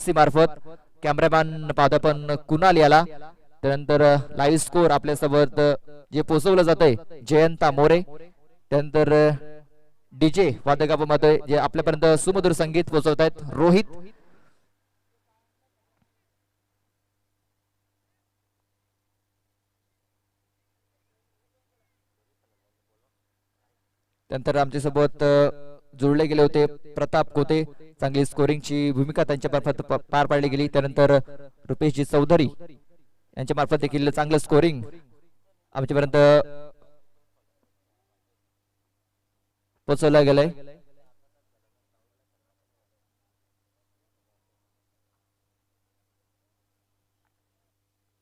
GTC मार्फत cameraman पाहतो आपण कुणाल याला. त्यानंतर लाईव्ह स्कोर आपल्यासोबत जे पोहोचवलं जातंय जयंता मोरे. त्यानंतर डीजे वादकामध्ये जे आपल्यापर्यंत सुमधुर संगीत पोहोचवत आहेत रोहित. त्यानंतर आमच्यासोबत जोडले गेले होते प्रताप कोते. चांगली स्कोरिंगची भूमिका त्यांच्या मार्फत पार पाडली गेली. त्यानंतर रुपेशजी चौधरी यांच्या मार्फत देखील चांगलं स्कोरिंग आमच्यापर्यंत पोहोचवलं गेलंय.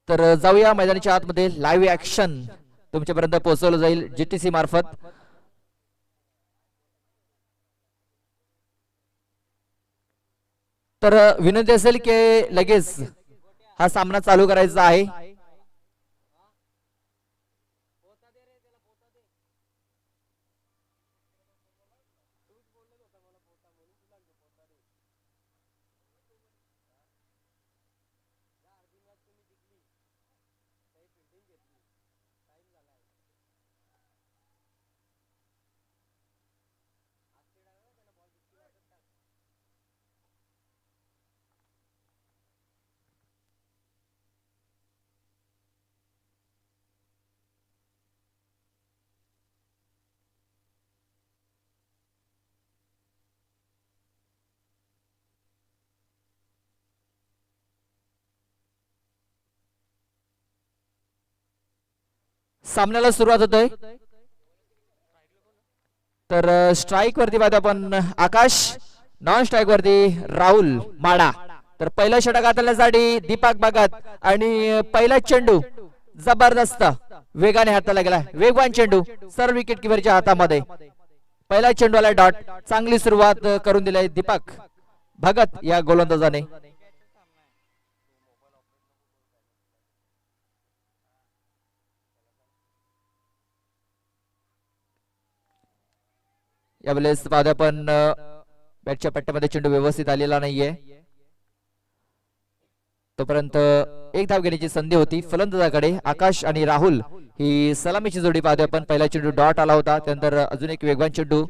तर जाऊया मैदानाच्या आतमध्ये. लाईव्ह ऍक्शन तुमच्यापर्यंत पोहोचवलं जाईल GTC मार्फत. तर विनंती असेल की लगेच हा सामना चालू करायचा आहे. सामन्याला सुरुवात होतोय. तर स्ट्राईक वरती पाहतो आपण आकाश, नॉन स्ट्राईक वरती राहुल माडा. तर पहिला षटक हाताळण्यासाठी दीपक भगत आणि पहिला चेंडू जबरदस्त वेगाने हाताला गेला. वेगवान चेंडू सर्व विकेट किपरच्या हातामध्ये. पहिला चेंडू आला डॉट. चांगली सुरुवात करून दिली दीपक भगत या गोलंदाजाने. यावेळेस पाहतो आपण बॅटच्या पट्ट्यामध्ये चेंडू व्यवस्थित आलेला नाहीये. तोपर्यंत एक धाव घेण्याची संधी होती फलंदाजाकडे. आकाश आणि राहुल ही सलामीची जोडी पाहतो आपण. पहिला चेंडू डॉट आला होता. त्यानंतर अजून एक वेगवान चेंडू.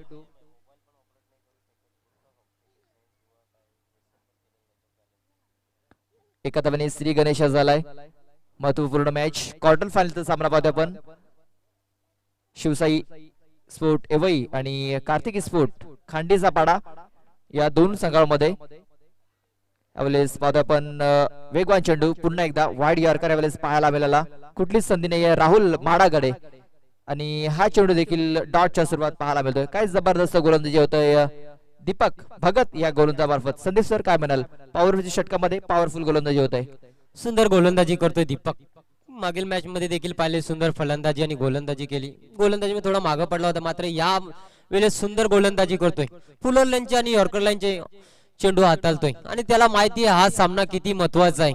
एका धावेने श्री गणेश झालाय. महत्वपूर्ण मॅच क्वार्टर फायनलचा सामना पाहतो आपण. शिवसाई स्पोर्ट एवई आणि कार्तिकी स्पोर्ट खांडीचा पाडा या दोन संघांमध्ये. यावेळेस पाहतो आपण वेगवान चेंडू. पुन्हा एकदा वाईड यॉर्कर यावेळेस पाहायला मिळाला. कुठलीच संधी नाहीये राहुल माडाकडे. आणि हा चेंडू देखील डॉटच्या सुरुवात पाहायला मिळतोय. काय जबरदस्त गोलंदाजी होतोय दीपक भगत या गोलंदाजामार्फत. संदीप सर काय म्हणाल? पॉवरफुल षटकामध्ये पॉवरफुल गोलंदाजी होत आहे. सुंदर गोलंदाजी करतोय दीपक. मागील मॅच मध्ये देखील पाहिले सुंदर फलंदाजी आणि गोलंदाजी केली. गोलंदाजी मध्ये थोडा मागे पडला होता, मात्र या वेळेस सुंदर गोलंदाजी करतोय. फुलर लाईनचे आणि यॉर्कर लाईनचे चेंडू हाताळतोय आणि त्याला माहिती आहे हा सामना किती महत्वाचा आहे.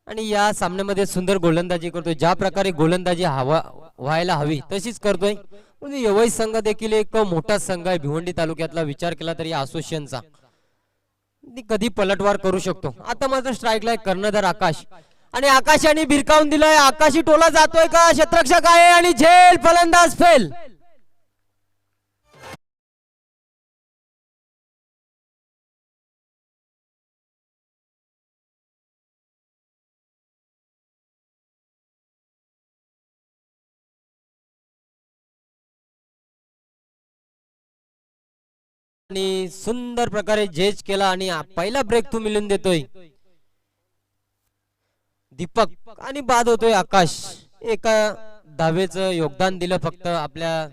आणि या सामन्यामध्ये सुंदर गोलंदाजी करतोय. ज्या प्रकारे गोलंदाजी व्हायला हवी तशीच करतोय. म्हणजे यवई संघ देखील एक मोठा संघ आहे भिवंडी तालुक्यातला. विचार केला तरी असोसिएशनचा कधी पलटवार करू शकतो. आता मात्र स्ट्राईकला कर्णधार आकाश आणि आकाशाने भिरकावून दिलाय. आकाशी टोला जातोय का? क्षेत्ररक्षक आहे आणि झेल फलंदाज फेल. आणि सुंदर प्रकारे झेज केला आणि पहिला ब्रेक तू मिळून देतोय दीपक आणि बाद होतोय आकाश. एका धावेचं योगदान दिलं फक्त आपल्या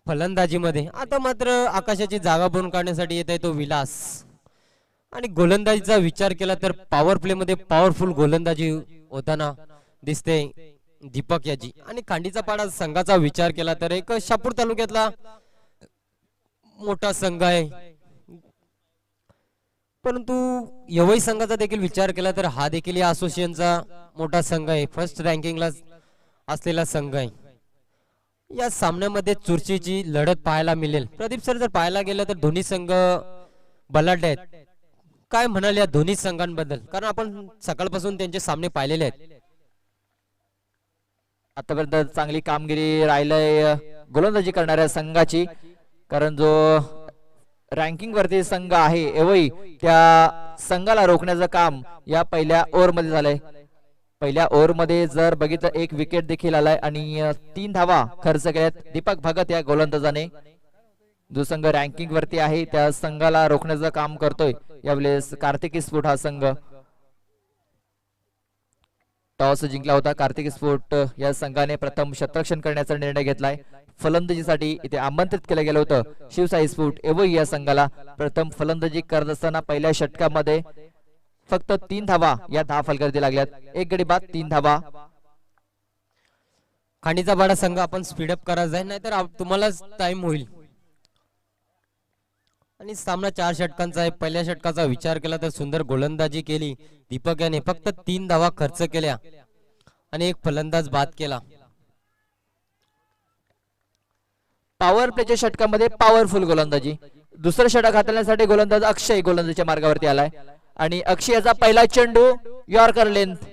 फलंदाजीमध्ये. आता मात्र आकाशाची जागा भरून काढण्यासाठी येत आहे तो विलास. आणि गोलंदाजीचा विचार केला तर पॉवर प्ले मध्ये पॉवरफुल गोलंदाजी होताना दिसते दीपक याची. आणि खांडीचा पाडा संघाचा विचार केला तर एक शापूर तालुक्यातला मोठा संघ आहे. परंतु यवई संघाचा देखील विचार केला तर हा देखील या असोसिएशनचा मोठा संघ आहे. फर्स्ट रँकिंगला असलेला संघ आहे. या सामन्यामध्ये चुरशीची लढत पाहायला मिळेल. प्रदीप सर जर पाहायला गेलं तर दोन्ही संघ बलाढ्य आहेत. काय म्हणाल या दोन्ही संघांबद्दल, कारण आपण सकाळपासून त्यांचे सामने पाहिलेले आहेत. आतापर्यंत चांगली कामगिरी राहिलंय गोलंदाजी करणाऱ्या संघाची, कारण जो रँकिंग वरती संघ आहे एवढी त्या संघाला रोखण्याचं काम या पहिल्या ओव्हर मध्ये झालंय. पहिल्या ओव्हर मध्ये जर बघितलं एक विकेट देखील आलाय आणि 3 धावा खर्च केल्यात दीपक भगत या गोलंदाजाने. जो संघ रँकिंग वरती आहे त्या संघाला रोखण्याचं काम करतोय यावेळेस कार्तिकी स्फोट हा संघ. टॉस जिंकला होता कार्तिकी स्फोट या संघाने प्रथम शतरक्षण करण्याचा निर्णय घेतलाय. फलंदाजीसाठी इथे आमंत्रित केलं गेलं होतं शिवसाई स्फोट एवढी या संघाला. प्रथम फलंदाजी करत असताना पहिल्या षटकामध्ये फक्त 3 धावा या फलकावरती लागल्यात. एक गडी बाद 3 धावा. खांडीचा बाडा संघ आपण स्पीडअप करायचा आहे, नाहीतर तुम्हालाच टाइम होईल. आणि सामना 4 षटकांचा आहे. पहिल्या षटकाचा विचार केला तर सुंदर गोलंदाजी केली दीपक याने. फक्त 3 धावा खर्च केल्या आणि एक फलंदाज बाद केला. पॉवर प्लेच्या षटकामध्ये पॉवरफुल गोलंदाजी. दुसरं षटक हाताळण्यासाठी गोलंदाज अक्षय गोलंदाजीच्या मार्गावरती आलाय आणि अक्षयाचा पहिला चेंडू यॉर्कर लेंथ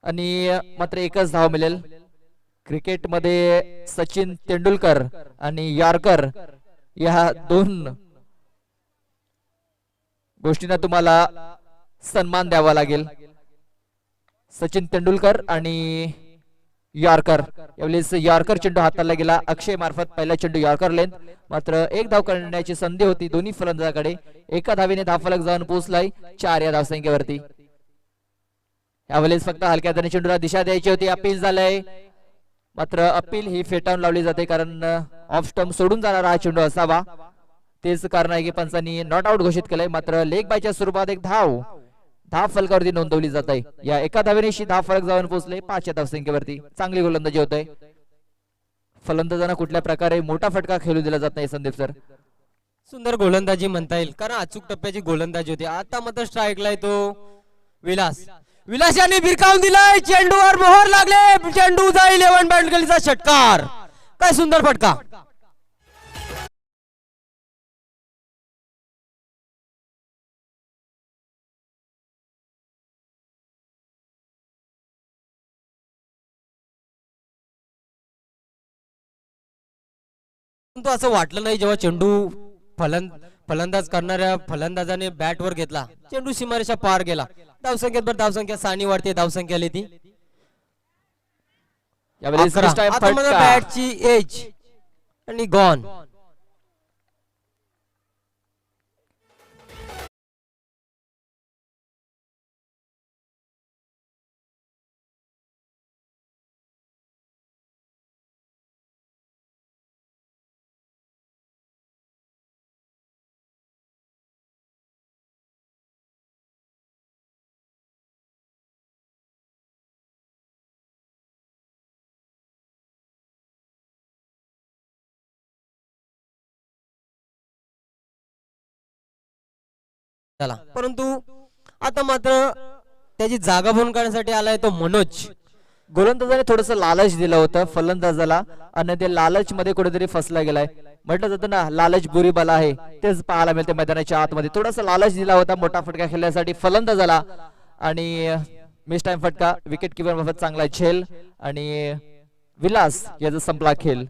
आणि मात्र एकच धाव मिळेल. क्रिकेटमध्ये सचिन तेंडुलकर आणि यॉर्कर या 2 गोष्टींना तुम्हाला सन्मान द्यावा लागेल. सचिन तेंडुलकर आणि यॉर्कर. यावेळेस यॉर्कर चेंडू हाताळला गेला अक्षय मार्फत. पहिला चेंडू यॉर्कर लेंथ, मात्र एक धाव करण्याची संधी होती दोन्ही फलंदाजाकडे. एका धावेने धावफलक जाऊन पोहोचलाय 4 या धावसंख्येवरती. यावेळेस फक्त हलक्या हाताने चेंडूला दिशा द्यायची होती. अपील झालंय, मात्र अपील ही फेटाळून लावली जाते कारण ऑफ स्टंप सोडून जाणारा हा चेंडू असावा. तेच कारण आहे की पंचांनी नॉट आउट घोषित केलंय. मात्र लेग बायच्या स्वरूपात एक धाव फलकावरती नोंदवली जात आहे. या एका धावेने धाव फलक जाऊन पोहोचले 5 या धावसंख्येवरती. चांगली गोलंदाजी होत आहे. फलंदाजांना कुठल्या प्रकारे मोठा फटका खेळू दिला जात नाही संदीप सर. सुंदर गोलंदाजी म्हणता येईल, कारण अचूक टप्प्याची गोलंदाजी होती. आता मात्र स्ट्राईकला तो विलास यांनी भिरकावून दिलाय. चेंडूवर मोहर लागले. चेंडू जाईल 11 बॅट गलीचा षटकार. काय सुंदर फटका. असं वाटलं नाही जेव्हा चेंडू फलंदाज करणाऱ्या फलंदाजाने बॅट वर घेतला, चेंडू सीमारेषा पार गेला. धावसंख्येत धावसंख्या 6 वाढते. धावसंख्या आली ती बॅटची एज आणि गॉन. चला, परंतु आता मात्र त्याची जागा भरून काढण्यासाठी आलाय तो मनोज. गोलंदाजाने थोडस लालच दिलं होतं फलंदाजाला आणि ते लालच मध्ये कुठेतरी फसला गेलाय. म्हटलं जातं ना लालच बुरी बला आहे, तेच पाहायला मिळते मैदानाच्या आतमध्ये. थोडासा लालच दिला होता मोठा फटका खेळण्यासाठी फलंदाजाला आणि मिस टाइम फटका. विकेट किपर मार्फत चांगला झेल आणि विलास याचा संपला खेळ.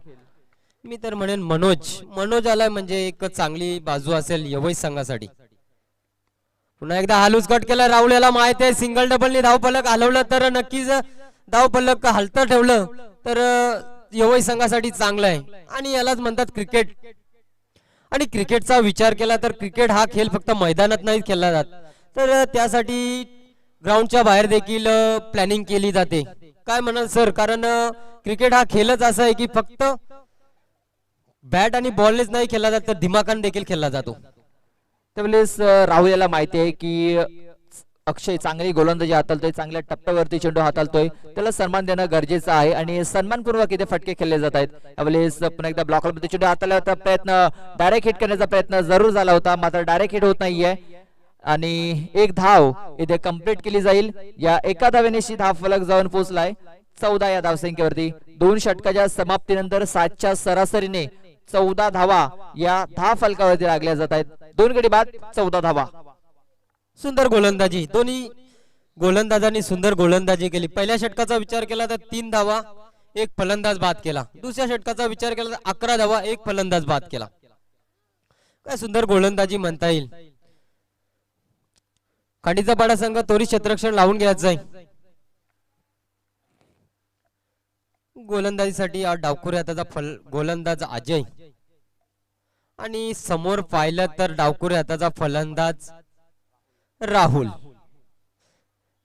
मी तर म्हणेन मनोज आलाय म्हणजे एक चांगली बाजू असेल यवई संघासाठी. पुन्हा एकदा हालूच कट केला. राहुल्याला माहित आहे सिंगल डबलनी धाव फलक हलवलं तर नक्कीच धाव फलक हलतं ठेवलं तर यवई संघासाठी चांगलं आहे. आणि यालाच म्हणतात क्रिकेट. आणि क्रिकेटचा विचार केला तर क्रिकेट हा खेळ फक्त मैदानात नाही खेळला जात, तर त्यासाठी ग्राउंडच्या बाहेर देखील प्लॅनिंग केली जाते. काय म्हणाल सर, कारण क्रिकेट हा खेळच असा आहे की फक्त बॅट आणि बॉलनेच नाही खेळला जात, तर दिमाखाने देखील खेळला जातो. त्यावेळेस राहुल याला माहिती आहे की अक्षय चांगली गोलंदाजी हाताळतोय, चांगल्या टप्प्यावरती चेंडू हाताळतोय, त्याला सन्मान देणं गरजेचं आहे आणि सन्मानपूर्वक इथे फटके खेळले जात आहेत. त्यावेळेस पुन्हा एकदा ब्लॉकमध्ये चेंडू हाताळण्याचा प्रयत्न, डायरेक्ट हिट करण्याचा प्रयत्न जरूर झाला होता, मात्र डायरेक्ट हिट होत नाहीये आणि एक धाव इथे कंप्लीट केली जाईल. या एका धावेने धाव फलक जाऊन पोहोचलाय 14 या धावसंख्येवरती. 2 षटकाच्या समाप्तीनंतर 7च्या सरासरीने 14 धावा या 10 फलकावरती लागल्या जात आहेत. 2 गडी बाद 14 धावा. सुंदर गोलंदाजी, दोन्ही गोलंदाजांनी सुंदर गोलंदाजी केली. पहिल्या षटकाचा विचार केला तर 3 धावा, एक फलंदाज बाद केला. दुसऱ्या षटकाचा विचार केला तर 11 धावा, एक फलंदाज बाद केला. काय सुंदर गोलंदाजी म्हणता येईल. खांडीचा पाडा संघ त्वरित क्षेत्ररक्षण लावून घ्यायचं आहे. गोलंदाजीसाठी डावखुरी हाताचा गोलंदाज अजय आणि समोर पाहिलं तर डावखुरी हाताचा फलंदाज राहुल.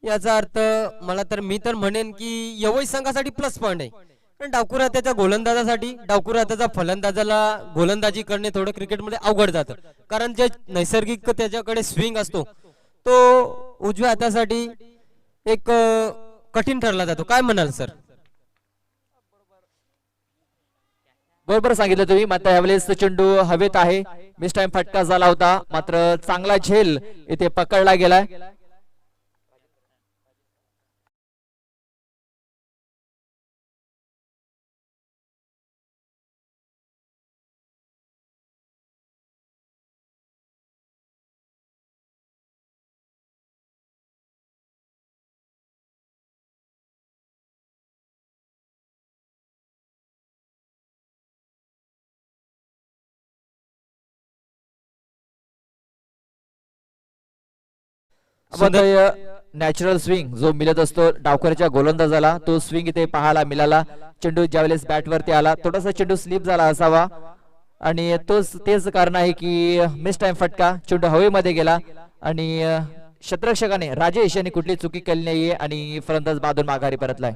याचा अर्थ मी तर म्हणेन की यवई संघासाठी प्लस पॉइंट आहे. कारण डावखुरी हाताच्या गोलंदाजासाठी डावखुरी हाताचा फलंदाजाला गोलंदाजी करणे थोडं क्रिकेटमध्ये अवघड जातं. कारण जे नैसर्गिक त्याच्याकडे स्विंग असतो तो उजव्या हातासाठी एक कठीण ठरला जातो. काय म्हणाल सर? बरोबर सांगितलं तुम्ही. मात्र यावेळेस चेंडू हवेत आहे. मिस टाइम फटका झाला होता, मात्र चांगला झेल इथे पकडला गेलाय. नॅचरल स्विंग जो मिळत असतो डावखुऱ्याच्या गोलंदाजाला, तो स्विंग इथे पाहायला मिळाला. चेंडू ज्यावेळेस बॅट वरती आला थोडासा चेंडू स्लिप झाला असावा आणि तेच कारण आहे की मिस टाइम फटका, चेंडू हवेमध्ये गेला आणि क्षेत्ररक्षकाने राजेश यांनी कुठली चुकी केली नाहीये आणि फलंदाज बादून माघारी परतलाय.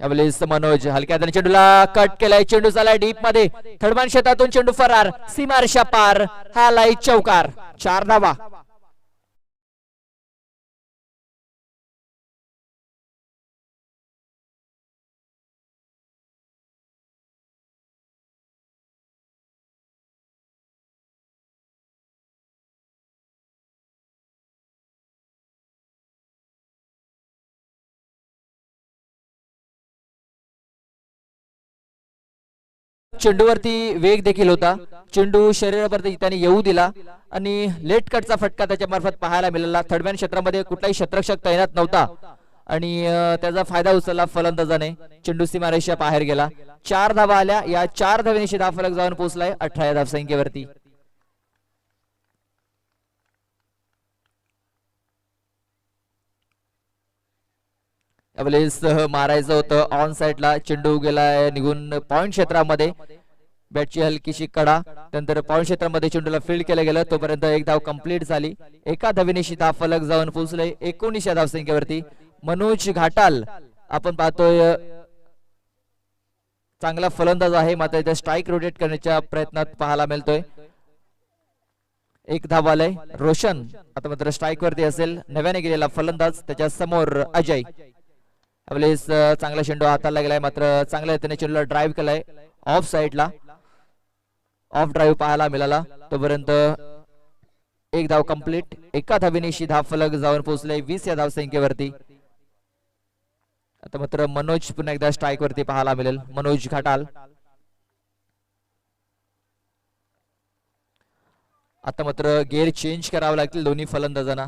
यावेळेस मनोज हलक्या हाताने चेंडूला कट केलाय. चेंडू झालाय डीप मध्ये. थर्डमॅन क्षेत्रातून चेंडू फरार, सीमारेषा पार. हा लाई चौकार. 4 धावा. चेंडूवरती वेग देखील होता. चेंडू शरीरावरती त्याने येऊ दिला आणि लेट कटचा फटका त्याच्या मार्फत पाहायला मिळाला. थर्डमॅन क्षेत्रामध्ये कुठलाही क्षेत्ररक्षक तैनात नव्हता आणि त्याचा फायदा उचलला फलंदाजाने. चेंडू सीमारेषा बाहेर गेला. 4 धावा आल्या. या 4 धावेनिशी धावफलक जाऊन पोहोचलाय 18 धावसंख्येवरती. यावेळेस मारायचं होतं ऑन साइडला. चेंडू गेलाय निघून पॉइंट क्षेत्रामध्ये. बॅटची हलकीशी कडा, त्यानंतर पॉइंट क्षेत्रामध्ये चेंडूला फील्ड केलं गेलं. तोपर्यंत एक धाव कंप्लीट झाली. एका धावेनिशी धावफलक जाऊन पोहोचले 19 धावसंख्येवरती. मनोज घाटाल आपण पाहतोय चांगला फलंदाज आहे, मात्र इथे स्ट्राईक रोटेट करण्याच्या प्रयत्नात पाहायला मिळतोय. एक धाव आलाय. रोशन आता मात्र स्ट्राईक वरती असेल. नव्याने गेलेला फलंदाज, त्याच्या समोर अजय. यावेळेस चांगला चेंडू हाताला गेलाय, मात्र चांगल्या त्याने चेंडूला ड्राईव्ह केलाय ऑफ साइडला. ऑफ ड्राईव्ह पाहायला मिळाला. तोपर्यंत एक धाव कंप्लीट. एका धावेनिशी धावफलक जाऊन पोहोचले 20 या धावसंख्येवरती. आता मात्र मनोज पुन्हा एकदा स्ट्राईक वरती पाहायला मिळेल. मनोज घाटाल. आता मात्र गेअर चेंज करावं लागतील दोन्ही फलंदाजांना.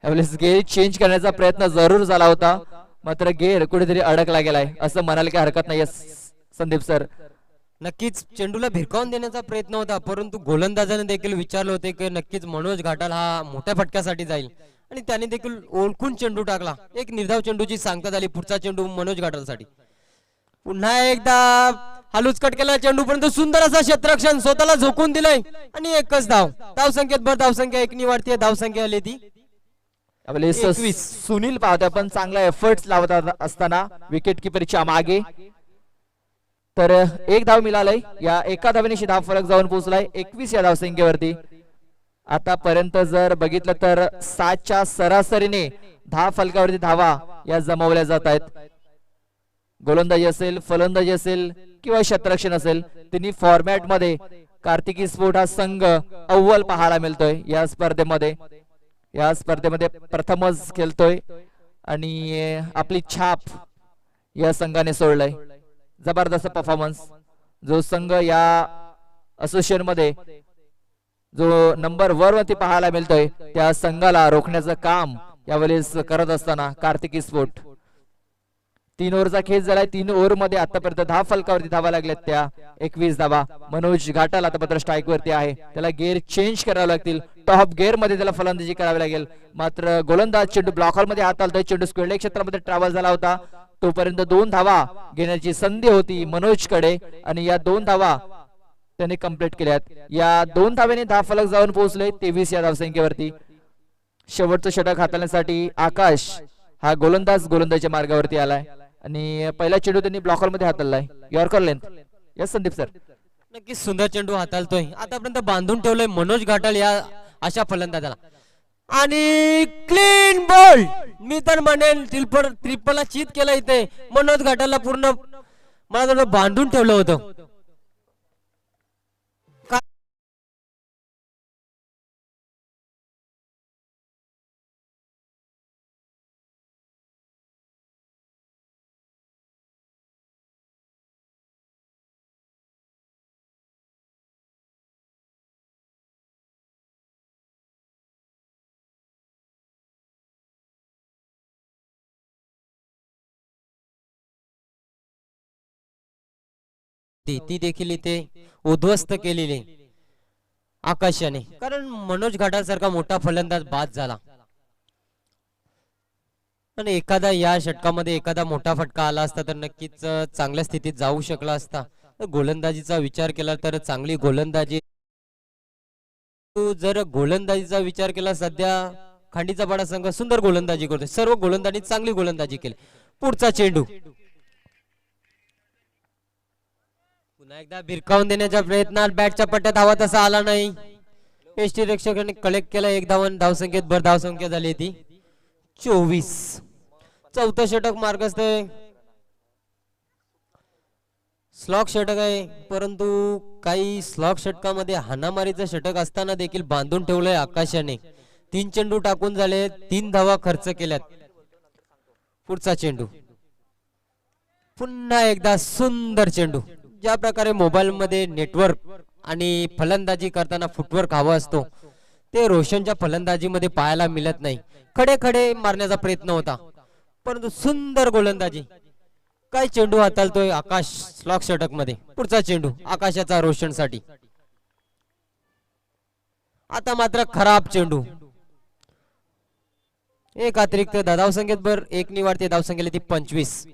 यावेळेस गेअर चेंज करण्याचा प्रयत्न जरूर झाला होता, मात्र गेअर कुठेतरी अडकला गेलाय असं म्हणायला काही हरकत नाही संदीप सर. नक्कीच चेंडूला भिरकावून देण्याचा प्रयत्न होता, परंतु गोलंदाजाने देखील विचारले होते की नक्कीच मनोज घाटाल हा मोठ्या फटक्यासाठी जाईल आणि त्याने देखील ओळखून चेंडू टाकला. एक निर्धाव चेंडूची सांगता झाली. पुढचा चेंडू मनोज घाटालसाठी. पुन्हा एकदा हालूच कट केला चेंडू, परंतु सुंदर असा क्षेत्ररक्षण स्वतःला झोकून दिलंय आणि एकच धाव. धावसंख्येत भर धावसंख्या 1 नि वाढते. धावसंख्या आली ती सुनील पाहतोय पण चांगला एफर्ट्स लावत असताना विकेट किपरच्या मागे. तर एक धाव मिळालंय. या एका धावेनिशी धाव फलक जाऊन पोहोचलाय 21 या धावसंख्येवरती. आतापर्यंत जर बघितलं तर 7च्या सरासरीने धाव फलकावरती धावा या जमवल्या जात आहेत. गोलंदाजी असेल, फलंदाजी असेल किंवा क्षेत्ररक्षण असेल, तिन्ही फॉर्मॅट मध्ये कार्तिकी स्पोर्ट हा संघ अव्वल पाहायला मिळतोय या स्पर्धेमध्ये. या स्पर्धेमध्ये प्रथमच खेळतोय आणि आपली छाप या संघाने सोडलंय. जबरदस्त परफॉर्मन्स जो संघ या असोसिएशन मध्ये जो नंबर वर वरती पाहायला मिळतोय त्या संघाला रोखण्याचं काम यावेळेस करत असताना कार्तिकी स्पोर्ट. 3 ओव्हरचा खेळ झालाय. 3 ओव्हर मध्ये आतापर्यंत 10 फलकावरती धावा लागल्यात त्या 21 धावा. मनोज घाटाल आता मात्र स्ट्राईक वरती आहे. त्याला गेअर चेंज करावे लागतील. टॉप गेअर मध्ये त्याला फलंदाजी करावी लागेल. मात्र गोलंदाज चेंडू ब्लॉक हॉल मध्ये हात आलतोय. चेंडू स्क्वेअर लेग क्षेत्रामध्ये ट्रॅव्हल झाला होता. तोपर्यंत 2 धावा घेण्याची संधी होती मनोज कडे आणि या 2 धावा त्याने कंप्लीट केल्यात. या 2 धाव्याने 10 फलक जाऊन पोहोचले 23 या धावसंख्येवरती. शेवटचं षटक हाताळण्यासाठी आकाश हा गोलंदाजच्या मार्गावरती आलाय आणि पहिला चेंडू त्यांनी ब्लॉक हॉल मध्ये हाताळलाय. Yorker length. Yes Sandeep sir. नक्कीच सुंदर चेंडू हाताळतोय. आतापर्यंत बांधून ठेवलंय मनोज घाटाल या अशा फलंदाजाला आणि क्लीन बॉल. मी तर म्हणेन ट्रिपलला चित केलं इथे. मनोज घाटालला पूर्ण मला थोडं बांधून ठेवलं होतं. ती देखील इथे उद्ध्वस्त केलेली आकाशाने, कारण मनोज घाटाल सारखा मोठा फलंदाज बाद झाला आणि एखादा या षटकामध्ये एखादा मोठा फटका आला असता तर नक्कीच चांगल्या स्थितीत जाऊ शकला असता. गोलंदाजीचा विचार केला तर चांगली गोलंदाजी. जर गोलंदाजीचा विचार केला सध्या खांडीचा पाडा संघ सुंदर गोलंदाजी करतोय. सर्व गोलंदाजी चांगली गोलंदाजी केली. पुढचा चेंडू पुन्हा एकदा भिरकावून देण्याच्या प्रयत्नात बॅटच्या पट्ट्यात धावा तसा आला नाही. यष्टीरक्षकाने कलेक्ट केला 1 धावन. धावसंख्येत भर धावसंख्या झाली ती 24. चौथं षटक मार्गस्थ आहे. स्लॉक षटक आहे, परंतु काही स्लॉक षटकामध्ये हाणामारीचं षटक असताना देखील बांधून ठेवलंय आकाशाने. 3 चेंडू टाकून झाले, 3 धावा खर्च केल्यात. पुढचा चेंडू पुन्हा एकदा सुंदर चेंडू. ज्या प्रकारे मोबाईल मध्ये नेटवर्क आणि फलंदाजी करताना फुटवर्क हवा असतो ते रोशनच्या फलंदाजीमध्ये पाहायला मिळत नाही. खडे खडे मारण्याचा प्रयत्न होता, परंतु सुंदर गोलंदाजी. काय चेंडू हाताळतोय आकाश स्लॉक षटक मध्ये. पुढचा चेंडू आकाशाचा रोशनसाठी. आता मात्र खराब चेंडू. एक अतिरिक्त धावसंख्येत भर 1 निवाडते. धावसंख्येला ती 25.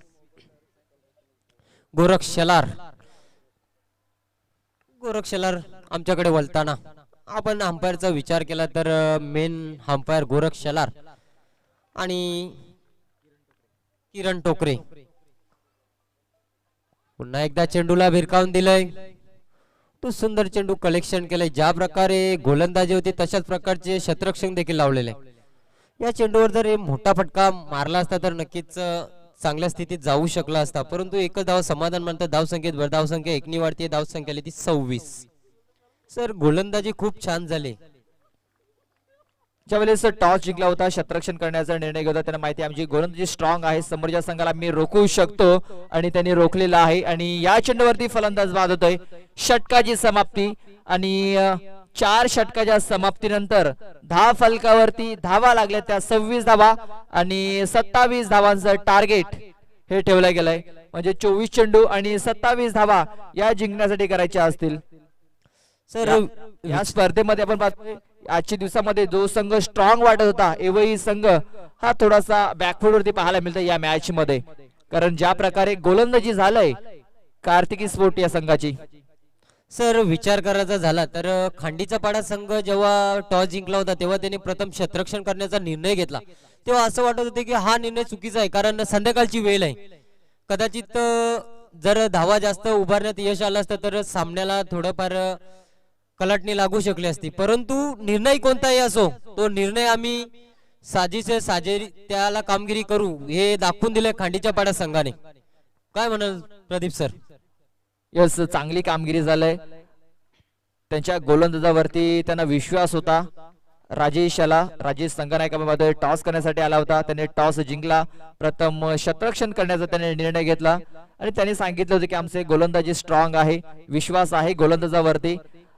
गोरख शेलार आमच्याकडे वळताना आपण अंपायरचा विचार केला तर मेन अंपायर गोरख शेलार आणि किरण टोकरे. पुन्हा एकदा चेंडूला भिरकावून दिलंय. तो सुंदर चेंडू कलेक्शन केलंय. ज्या प्रकारे गोलंदाजी होती तशाच प्रकारचे क्षेत्ररक्षण देखील लावलेले. या चेंडूवर जर मोठा फटका मारला असता तर नक्कीच चांगल्या स्थितीत जाऊ शकला असता, परंतु एकच धाव समाधान म्हणतात. धावसंख्येत भर धावसंख्या 1 वाढते. धावसंख्या ती 26. सर गोलंदाजी खूप छान झाली. ज्यावेळेस टॉस जिंकला होता क्षेत्ररक्षण करण्याचा निर्णय घेतला त्यांना माहिती आमची गोलंदाजी स्ट्रॉंग आहे, समोरच्या संघाला मी रोखू शकतो आणि त्यांनी रोखलेला आहे. आणि या चेंडूवरती फलंदाज बाद होतोय. षटकाची समाप्ती आणि 4 षटकाच्या समाप्तीनंतर 10 फलकावरती धावा लागल्या त्या 26 धावा आणि 27 धावांचं टार्गेट हे ठेवलं गेलंय. म्हणजे 24 चेंडू आणि 27 धावा या जिंकण्यासाठी करायच्या असतील. सर या स्पर्धेमध्ये आपण पाहतोय आजच्या दिवसामध्ये जो संघ स्ट्रॉंग वाटत होता एवही संघ हा थोडासा बॅकफुट वरती पाहायला मिळतो या मॅच मध्ये, कारण ज्या प्रकारे गोलंदाजी झालंय कार्तिकी स्पोर्ट या संघाची. सर विचार करायचा झाला तर खांडीचा पाडा संघ जेव्हा टॉस जिंकला होता तेव्हा त्यांनी प्रथम क्षेत्ररक्षण करण्याचा निर्णय घेतला. तेव्हा असं वाटत होते की हा निर्णय चुकीचा आहे, कारण संध्याकाळची वेळ आहे. कदाचित जर धावा जास्त उभारण्यात यश आलं असतं तर सामन्याला थोडंफार कलाटणी लागू शकली असती, परंतु निर्णय कोणताही असो तो निर्णय आम्ही साजेरी त्याला कामगिरी करू हे दाखवून दिले खांडीच्या पाडा संघाने. काय म्हणाल प्रदीप सर? यस, चांगली कामगिरी झालंय. त्यांच्या गोलंदाजावरती त्यांना विश्वास होता राजेश आला. राजेश संघनायकामध्ये टॉस करण्यासाठी आला होता. त्याने टॉस जिंकला. प्रथम क्षेत्ररक्षण करण्याचा त्याने निर्णय घेतला आणि त्याने सांगितलं होतं की आमचे गोलंदाजी स्ट्रॉंग आहे, विश्वास आहे गोलंदाजावरती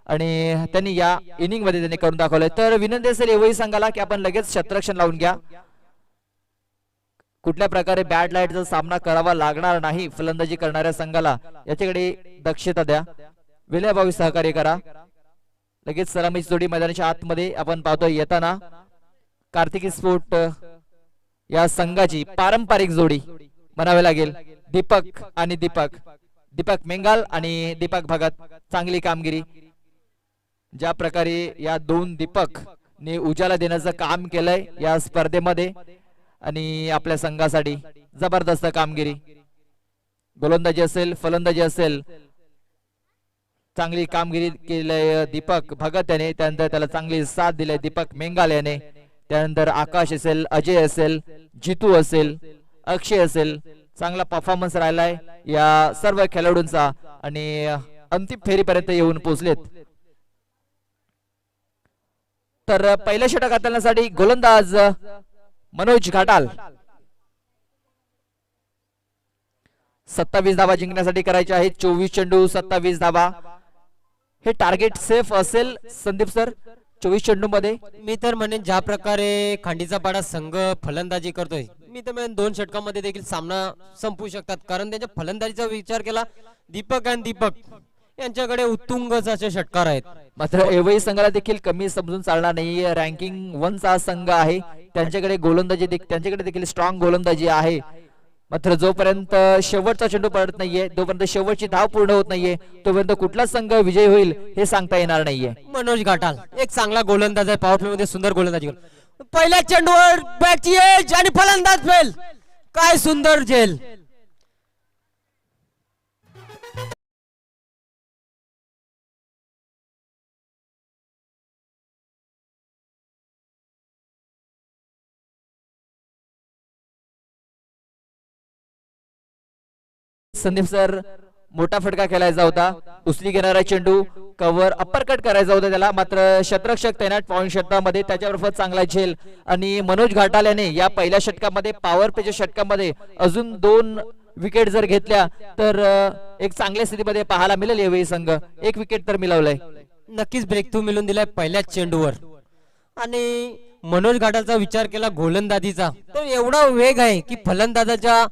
आणि त्यांनी या इनिंग मध्ये त्यांनी करून दाखवलंय. तर विनंती असेल एवढी सांगायला की आपण लगेच क्षेत्ररक्षण लावून घ्या. कुठल्या प्रकारे बॅड लाईटचा सामना करावा लागणार नाही फलंदाजी करणाऱ्या संघाला याच्याकडे दक्षता द्या. विलयभावी सहकार्य करा. लगेच सलामीची जोडी मैदानाच्या आतमध्ये आपण पाहतोय येताना. कार्तिकी स्पोर्ट या संघाची पारंपरिक जोडी म्हणावी लागेल. दीपक आणि दीपक मेंगाल आणि दीपक भगत. चांगली कामगिरी. ज्या प्रकारे या दोन दीपक ने उजाला देण्याचं काम केलंय या स्पर्धेमध्ये आणि आपल्या संघासाठी जबरदस्त कामगिरी. गोलंदाजी असेल फलंदाजी असेल चांगली कामगिरी केलंय दीपक भगत याने. त्यानंतर त्याला चांगली साथ दिली दीपक मेंगाल याने. त्यानंतर आकाश असेल, अजय असेल, जितू असेल, अक्षय असेल. चांगला परफॉर्मन्स राहिलाय या सर्व खेळाडूंचा आणि अंतिम फेरीपर्यंत येऊन पोहोचलेत. तर पहिल्या षटक हाताळण्यासाठी गोलंदाज मनोज घाटाल. 27 धावा जिंकण्यासाठी करायचे आहेत. 24 चेंडू 27 धावा. हे टार्गेट सेफ असेल संदीप सर 24 चेंडू मध्ये? मी तर म्हणेन ज्या प्रकारे खांडीचा पाडा संघ फलंदाजी करतोय, मी तर म्हणेन 2 षटकांमध्ये देखील सामना संपू शकतात. कारण त्यांच्या फलंदाजीचा विचार केला दीपक यांच्याकडे उत्तुंग असे षटकार आहेत. मात्र एवढी संघाला देखील कमी समजून चालणार नाही. रँकिंग 1 चा संघ आहे. त्यांच्याकडे गोलंदाजी त्यांच्याकडे देखील स्ट्रॉंग गोलंदाजी आहे. मात्र जोपर्यंत शेवटचा चेंडू पडत नाहीये, जोपर्यंत शेवटची धाव पूर्ण होत नाहीये, तोपर्यंत कुठला संघ विजय होईल हे सांगता येणार नाहीये. मनोज घाटाल एक चांगला गोलंदाज आहे. पॉवर प्ले मध्ये सुंदर गोलंदाजी. पहिल्या चेंडूवर बॅटची एज आणि फलंदाज फेल. काय सुंदर झेल. संदीप सर मोठा फटका खेळायचा होता. उचली घेणारा चेंडू कव्हर अप्परकट करायचा होता त्याला. मात्र क्षेत्ररक्षक तैनात पॉइंट षटकामध्ये त्याच्यावर चांगला झेल आणि मनोज घाटाल याने या पहिल्या षटकामध्ये पॉवर प्लेच्या षटकामध्ये अजून 2 विकेट जर घेतल्या तर एक चांगल्या स्थितीमध्ये पाहायला मिळेल यावेळी संघ. 1 विकेट तर मिळवलंय. नक्कीच ब्रेक थ्रू मिळून दिलाय पहिल्याच चेंडूवर. आणि मनोज घाटालचा विचार केला गोलंदाजीचा तर एवढा वेग आहे की फलंदाजाच्या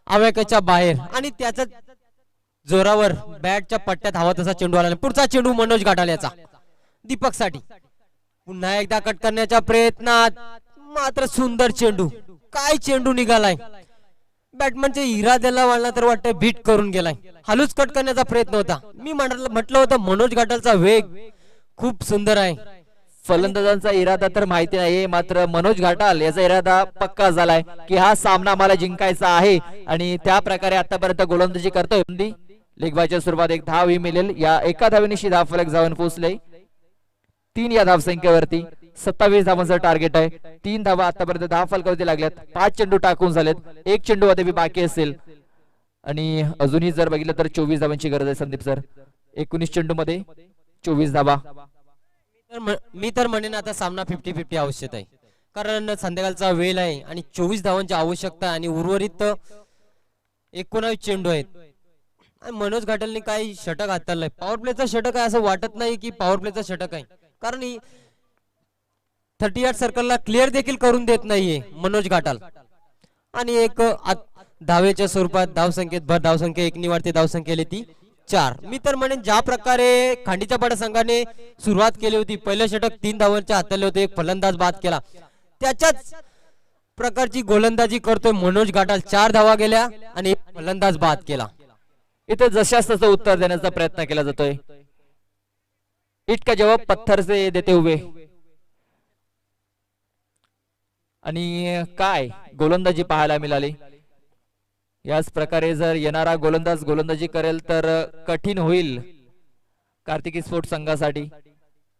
आवेगाच्या बाहेर आणि त्याचा जोरावर बॅटच्या पट्ट्यात हवा तसा चेंडू आला. पुढचा चेंडू मनोज घाटाल याचा दीपक साठी. पुन्हा एकदा कट करण्याच्या प्रयत्नात मात्र सुंदर चेंडू. काय चेंडू निघालाय. बॅटमनच्या इराद्याला वाळला तर वाटतं बीट करून गेलाय. हलूच कट करण्याचा प्रयत्न होता. मी म्हटलं होतं मनोज घाटालचा वेग खूप सुंदर आहे. फलंदाजांचा इरादा तर माहिती नाही, मात्र मनोज घाटाल याचा इरादा पक्का झालाय की हा सामना मला जिंकायचा आहे आणि त्या प्रकारे आतापर्यंत गोलंदाजी करतोय. लेगबाच्या स्वरूपात एक धाव ही मिळेल. या एका धावेनिशी धाव फलक जाऊन पोहोचले 3 या धावसंख्येवरती. 27 धावांचं टार्गेट आहे. 3 धावा आतापर्यंत धाव फलकावरती लागल्यात. 5 चेंडू टाकून झालेत. 1 चेंडू अद्याप बाकी असेल आणि अजूनही जर बघितलं तर 24 धावांची गरज आहे संदीप सर. 19 चेंडू मध्ये 24 धावा. मी तर म्हणेन आता सामना 50-50 आवश्यक आहे. कारण संध्याकाळचा वेळ आहे आणि 24 धावांची आवश्यकता आणि उर्वरित 19 चेंडू आहेत. मनोज घाटालने काही षटक हाताळलंय. पॉवर प्लेचा षटक आहे असं वाटत नाही की पॉवर प्लेचा षटक आहे. कारण 38 सर्कलला क्लिअर देखील करून देत नाहीये मनोज घाटाल. आणि एक धावेच्या स्वरूपात धावसंख्येत भर धावसंख्या 1 निवाडते धावसंख्या ती 4. मी तर म्हणेन ज्या प्रकारे खांडीच्या पाडा संघाने सुरुवात केली होती, पहिलं षटक 3 धावांच्या हाताळले होते, एक फलंदाज बाद केला. त्याच्याच प्रकारची गोलंदाजी करतोय मनोज घाटाल. 4 धावा गेल्या आणि एक फलंदाज बाद केला. इथे जशास तसं उत्तर देण्याचा प्रयत्न केला जातोय. ईट का जवाब पत्थर से देते हुए. आणि काय गोलंदाजी पाहायला मिळाली. याच प्रकारे जर येणारा गोलंदाज गोलंदाजी करेल तर कठीण होईल कार्तिकी स्पोर्ट्स संघासाठी.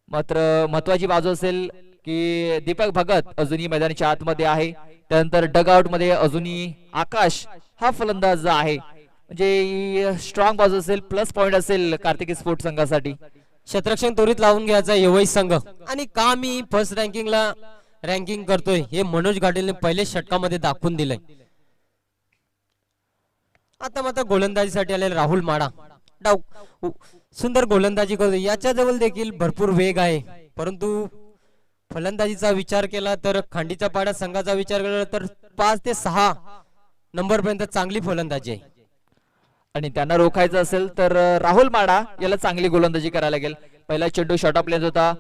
मात्र महत्वाची बाजू असेल की दीपक भगत अजूनही मैदानाच्या आतमध्ये आहे. त्यानंतर डगआउट मध्ये अजूनही आकाश हा फलंदाज आहे. म्हणजे स्ट्रॉंग बाजू असेल, प्लस पॉइंट असेल कार्तिकी स्पोर्ट्स संघासाठी. क्षेत्ररक्षण त्वरित लावून घ्यायचा येवई संघ. आणि का मी फर्स्ट रँकिंगला रँकिंग करतोय हे मनोज घाटेलने पहिले षटकामध्ये दाखवून दिलंय. आता मात्र गोलंदाजीसाठी आलेला राहुल माडा सुंदर गोलंदाजी करतो. याच्या जवळ देखील भरपूर वेग आहे, परंतु फलंदाजीचा विचार केला तर खांडीचा पाडा संघाचा विचार केला तर 5 ते 6 नंबर पर्यंत चांगली फलंदाजी आहे. आणि त्यांना रोखायचं असेल तर राहुल माडा याला चांगली गोलंदाजी करायला लागेल. पहिला चेंडू शॉर्ट ऑफ लेन्थ होता,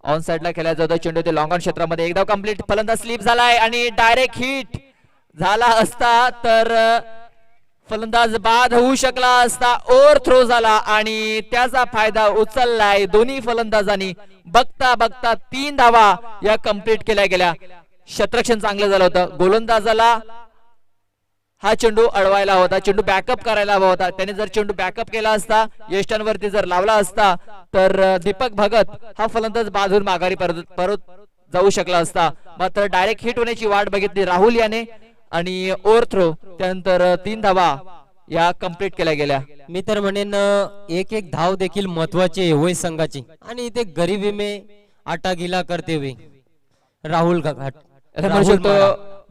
ऑन साइडला खेळायचा होता चेंडू, ते लॉंग ऑन क्षेत्रामध्ये एकदा कंप्लीट फलंदाज स्लिप झालाय आणि डायरेक्ट हिट झाला असता तर फलंदाज बाद होऊ शकला असता. ओव्हर थ्रो झाला आणि त्याचा फायदा उचललाय दोन्ही फलंदाजांनी. बघता बघता 3 धावा या कंप्लीट केल्या गेल्या. क्षेत्ररक्षण चांगलं झालं होतं. गोलंदाजाला हा चेंडू अडवायला होता, चेंडू बॅकअप करायला हवा होता. त्याने जर चेंडू बॅकअप केला असता, यष्टांवरती जर लावला असता तर दीपक भगत हा फलंदाज बाजून माघारी परत जाऊ शकला असता. मात्र डायरेक्ट हिट होण्याची वाट बघितली राहुल याने आणि ओव्हर थ्रो, त्यानंतर 3 धावा या कंप्लीट केल्या गेल्या. मी तर म्हणेन एक एक धाव देखील महत्वाची आहे वय संघाची. आणि इथे गरिबी में आटा गिला करते हुए राहुल घाट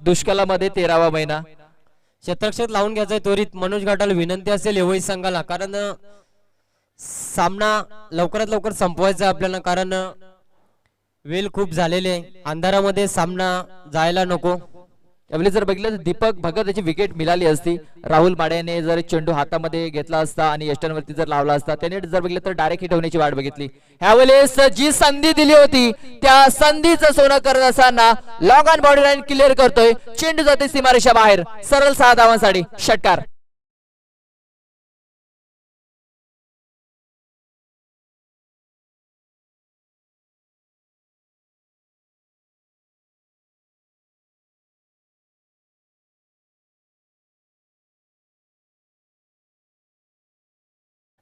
दुष्काळामध्ये 13वा महिना. क्षेत्ररक्षक लावून घ्यायचा त्वरित मनोज घाटाला विनंती असेल एवढी संघाला, कारण सामना लवकरात लवकर संपवायचा आपल्याला, कारण वेळ खूप झालेले आहे. अंधारामध्ये सामना जायला नको. यावेळी जर बघितलं तर दीपक भगत याची विकेट मिळाली असती. राहुल माड्याने जर चेंडू हातामध्ये घेतला असता आणि यष्टांवरती जर लावला असता, त्याने जर बघितलं तर डायरेक्ट हिट होण्याची वाट बघितली. ह्यावेळेस जी संधी दिली होती त्या संधीचं सोनं करत असताना long on body line clear करतोय. चेंडू जाते सीमारेषा बाहेर. सरळ 6 धावांसाठी षटकार.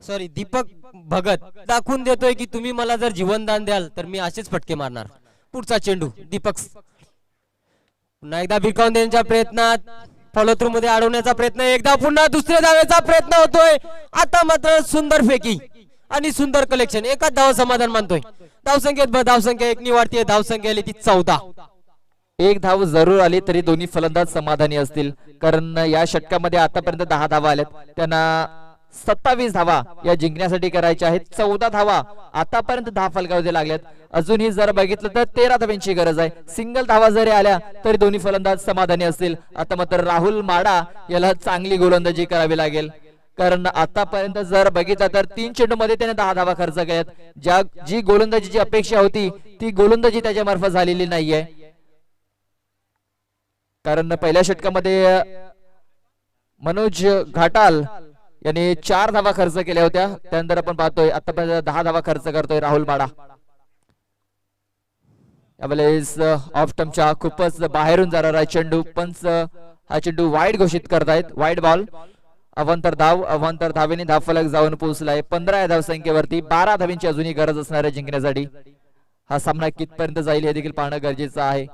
सॉरी दीपक भगत दाखवून देतोय की तुम्ही मला जर जीवनदान द्याल तर मी असेच फटके मारणार. पुढचा चेंडू दीपक पुन्हा एकदा भिरकावून देण्याच्या प्रयत्नात फॉलो थ्रू मध्ये अडवण्याचा प्रयत्न, एकदा पुन्हा दुसऱ्या धावेचा प्रयत्न होतोय. आता मात्र सुंदर फेकी आणि सुंदर कलेक्शन. एकाच धाव समाधान मानतोय. धावसंख्या 1 वाढतीये. धावसंख्या आली ती 14. एक धाव जरूर आली तरी दोन्ही फलंदाज समाधानी असतील, कारण या षटकामध्ये आतापर्यंत 10 धावा आल्यात. त्यांना 27 धावा या जिंकण्यासाठी करायच्या आहेत. 14 धावा आतापर्यंत 10 फलकामध्ये लागल्यात. अजूनही जर बघितलं तर 13 धाव्यांची गरज आहे. सिंगल धावा जरी आल्या तरी दोन्ही फलंदाज समाधानी असतील. आता मात्र राहुल माडा याला चांगली गोलंदाजी करावी लागेल, कारण आतापर्यंत जर बघितलं तर 3 चेंडू मध्ये त्याने 10 धावा खर्च केल्यात. जी गोलंदाजीची अपेक्षा होती ती गोलंदाजी त्याच्या मार्फत झालेली नाहीये, कारण पहिल्या षटकामध्ये मनोज घाटाल याने 4 धावा खर्च केल्या होत्या. त्यानंतर आपण पाहतोय आतापर्यंत 10 धावा खर्च करतोय राहुल माडा. यावेळेस ऑफ स्टंपच्या खूपच बाहेरून जाणारा चेंडू. पंच हा चेंडू वाईड घोषित करतायत. Wide ball. अवांतर धावेने धावफलक जाऊन पोहोचलाय 15 धावसंख्येवरती. 12 धावांची अजूनही गरज असणार आहे जिंकण्यासाठी. हा सामना कितपर्यंत जाईल हे देखील पाहणं गरजेचं आहे.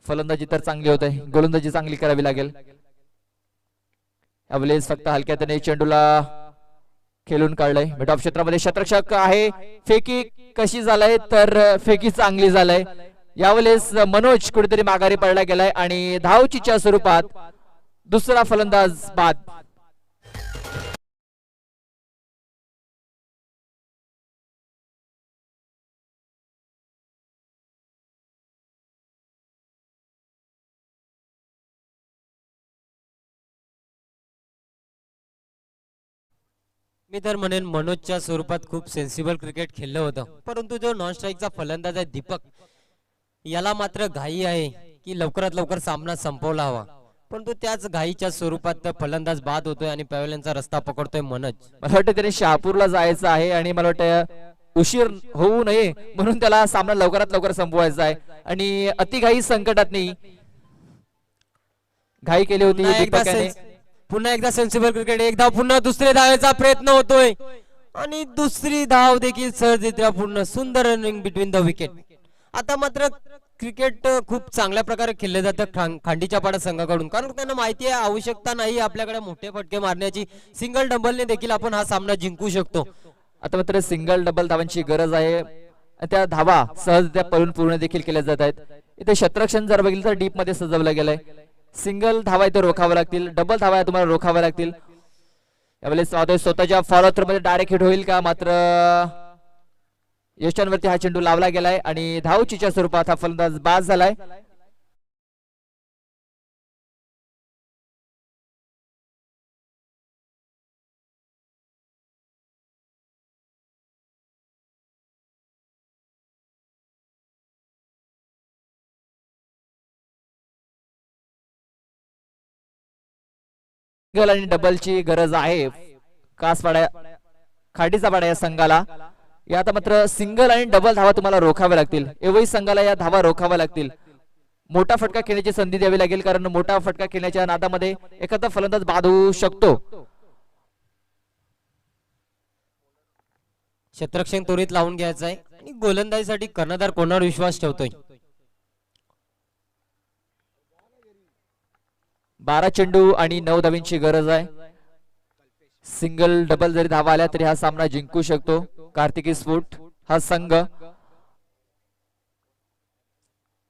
फलंदाजी तर चांगली होत आहे, गोलंदाजी चांगली करावी लागेल. यावेळेस फक्त हलक्याने चेंडूला खेळून काढलंय. मिड ऑफ क्षेत्रामध्ये क्षेत्ररक्षक आहे. फेकी कशी झालाय तर फेकी चांगली झालाय. यावेळेस मनोज कुठेतरी माघारी पडला गेलाय आणि धावचीच्या स्वरूपात दुसरा फलंदाज बाद. मी तर म्हणेन मनोजच्या स्वरूपात खूप सेन्सिबल क्रिकेट खेळलं होतं, परंतु जो नॉन स्ट्राईकचा फलंदाज आहे दीपक, याला मात्र घाई आहे की लवकरात लवकर सामना संपवला हवा, परंतु त्याच घाईच्या स्वरूपात फलंदाज बाद होतोय आणि पॅव्हलियनचा रस्ता पकडतोय मनोज. मला वाटतं त्याने शहापूरला जायचं आहे आणि मला वाटतं उशीर होऊ नये म्हणून त्याला सामना लवकरात लवकर संपवायचा आहे आणि अतिघाई संकटात नाही घाई केली होती दीपकाने. पुन्हा एकदा सेन्सिबल क्रिकेट. एक धाव पुन्हा दुसऱ्या धावेचा प्रयत्न होतोय आणि दुसरी धाव देखील सहजरित्या पूर्ण. सुंदर रनिंग बिटवीन द विकेट. आता मात्र क्रिकेट खूप चांगल्या प्रकारे खेळले जातं खांडीच्या पाडा संघाकडून, कारण त्यांना माहिती आहे आवश्यकता नाही आपल्याकडे मोठे फटके मारण्याची. सिंगल डबलने देखील आपण हा सामना जिंकू शकतो. आता मात्र सिंगल डबल धावांची गरज आहे. त्या धावा सहज त्या पळून पूर्ण देखील केल्या जात आहेत. इथे शतरक्षण जर बघितलं तर डीप मध्ये सजवलं गेलंय. सिंगल धावा इथे रोखावं लागतील, डबल धावा तुम्हाला रोखाव्या लागतील. यावेळेस स्वतःच्या फॉलो थ्रो मध्ये डायरेक्ट हिट होईल का, मात्र यष्टांवरती हा चेंडू लावला गेलाय आणि धावचीच्या स्वरूपात हा फलंदाज बाद झालाय. सिंगल आणि डबलची गरज आहे कासवाडा खाडीचा पाडा या संघाला. या आता मात्र सिंगल आणि डबल धावा तुम्हाला रोखाव्या लागतील. एवढी संघाला या धावा रोखाव्या लागतील. मोठा फटका खेळण्याची संधी द्यावी लागेल, कारण मोठा फटका खेळण्याच्या नादामध्ये एखादा फलंदाज बाद होऊ शकतो. क्षेत्ररक्षण त्वरित लावून घ्यायचं आहे आणि गोलंदाजीसाठी कर्णधार कोणावर विश्वास ठेवतोय. 12 चेंडू आणि 9 धावींची गरज आहे. सिंगल डबल जरी धावा आल्या तरी हा सामना जिंकू शकतो कार्तिकी स्फोट हा संघ.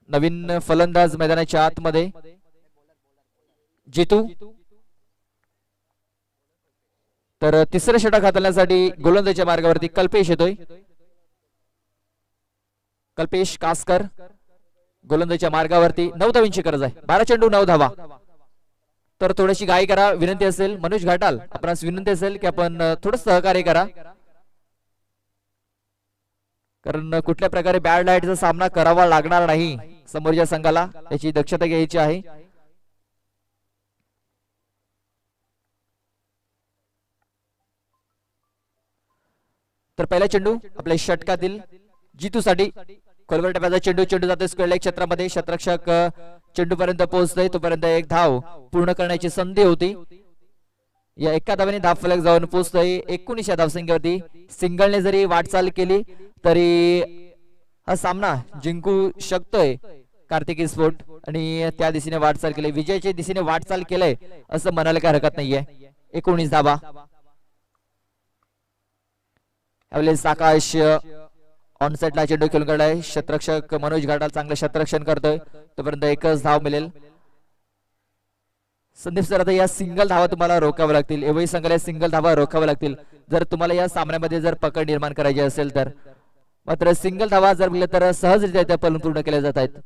नवीन फलंदाज मैदानाच्या आतमध्ये जितू. तर तिसरं षटक हाताळण्यासाठी गोलंदाजीच्या मार्गावरती कल्पेश येतोय. कल्पेश कासकर गोलंदाजीच्या मार्गावरती. 9 धावींची गरज आहे. 12 चेंडू 9 धावा. तर थोडीशी घाई करा, विनंती असेल मनोज घाटाल आपणास विनंती असेल की आपण थोडं सहकार्य करा, कारण कुठल्या प्रकारे बॅड लाईटचा सामना करावा लागणार नाही समोरच्या संघाला, याची दक्षता घ्यायची आहे. तर पहिला चेंडू आपल्या षटकातील जितूसाठी खोलवर टप्प्याचा चेंडू. चेंडू जातो स्क्वेअर लेग क्षेत्रामध्ये. शतरक्षक चेंडू पर्यंत पोहोचतोय, तोपर्यंत एक धाव पूर्ण करण्याची संधी होती. या एका धावेने धाव फलक जाऊन पोहोचतोय 19 या धावसंख्येवरती. सिंगलने जरी वाटचाल केली तरी हा सामना जिंकू शकतोय कार्तिकी स्पोर्ट, आणि त्या दिशेने वाटचाल केली, विजयाच्या दिशेने वाटचाल केलंय असं म्हणायला काही हरकत नाहीये. 19 धावा. यावेळेस आकाश ऑनसेटला चेंडू खेळून काढलाय. क्षेत्ररक्षक मनोज घाटाल चांगलं क्षेत्ररक्षण करतोय, तोपर्यंत एकच धाव मिळेल. संदीप सर, आता या सिंगल धावा तुम्हाला रोखाव्या लागतील. एवढी संघाला सिंगल धावा रोखाव्या लागतील जर तुम्हाला या सामन्यामध्ये जर पकड निर्माण करायची असेल तर. मात्र सिंगल धावा जर मिळाल्या तर सहजरित्या त्या पळून पूर्ण केल्या जात आहेत.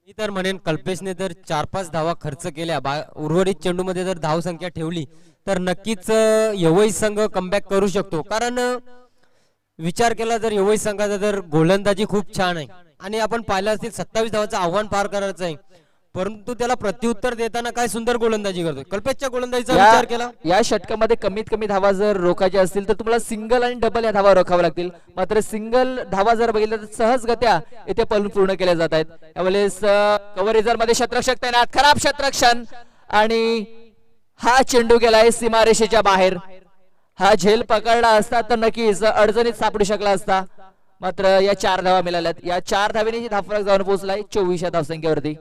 मी तर म्हणेन कल्पेशने जर 4-5 धावा खर्च केल्या, उर्वरित चेंडू मध्ये जर धाव संख्या ठेवली तर नक्कीच एवढी संघ कमबॅक करू शकतो. कारण विचार केला जर एवढी संघाचा तर गोलंदाजी खूप छान आहे आणि आपण पाहिलं असतील 27 धावाचं आव्हान पार करायचं आहे, परंतु त्याला प्रत्युत्तर देताना काय सुंदर गोलंदाजी करतोय. कल्पेशच्या गोलंदाजीचा विचार केला. या षटकामध्ये कमीत कमी धावा जर रोखायच्या असतील तर तुम्हाला सिंगल आणि डबल या धावा रोखाव्या लागतील. मात्र सिंगल धावा जर बघितल्या तर सहजगत्या इथे पळून पूर्ण केल्या जात आहेत. यावेळेस कव्हरेजर मध्ये शतरक्षक तैनात. खराब शतरक्षण आणि हा चेंडू गेलाय सीमारेषेच्या बाहेर. हा झेल पकडला असता तर नक्कीच अडचणीत सापडू शकला असता. मात्र या 4 धावा मिळाल्यात. या 4 धावेने धावफलक जाऊन पोहोचलाय 24 या धावसंख्येवरती.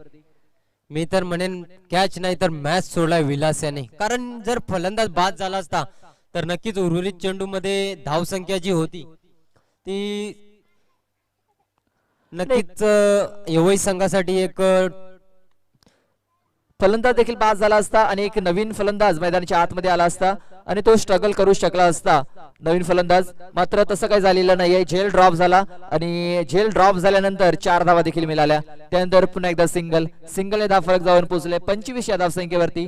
मी तर म्हणेन कॅच नाही तर मॅच सोडलाय विलास याने, कारण जर फलंदाज बाद झाला असता तर नक्कीच उर्वरित चेंडू मध्ये धावसंख्या जी होती ती नक्कीच एवढी संघासाठी एक फलंदाज देखील बाद झाला असता आणि एक नवीन फलंदाज मैदानाच्या आतमध्ये आला असता आणि तो स्ट्रगल करू शकला असता नवीन फलंदाज. मात्र तसं काही झालेलं नाहीये. झेल ड्रॉप झाला आणि झेल ड्रॉप झाल्यानंतर 4 धावा देखील मिळाल्या. त्यानंतर पुन्हा एकदा सिंगलने धाव फलक जाऊन पोहोचले 25 या धावसंख्येवरती.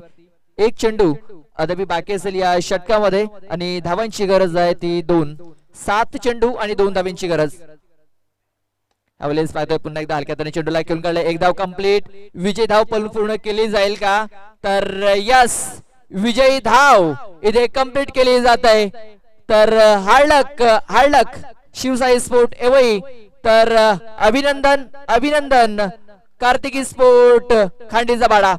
एक चेंडू अद्याप बाकी असेल या षटकामध्ये आणि धावांची गरज आहे ती 2. 7 चेंडू आणि 2 धावांची गरज. यावेळेस पाहतोय पुन्हा एकदा हलक्यात चेंडूला खेळून काढले. एक धाव कंप्लीट. विजय धाव पूर्ण केली जाईल का, तर यस, विजयी धाव इथे कंप्लीट केली जात आहे. तर हार्डलक शिवसाई स्पोर्ट एवई. तर अभिनंदन कार्तिकी स्पोर्ट खांडीचा बाडा.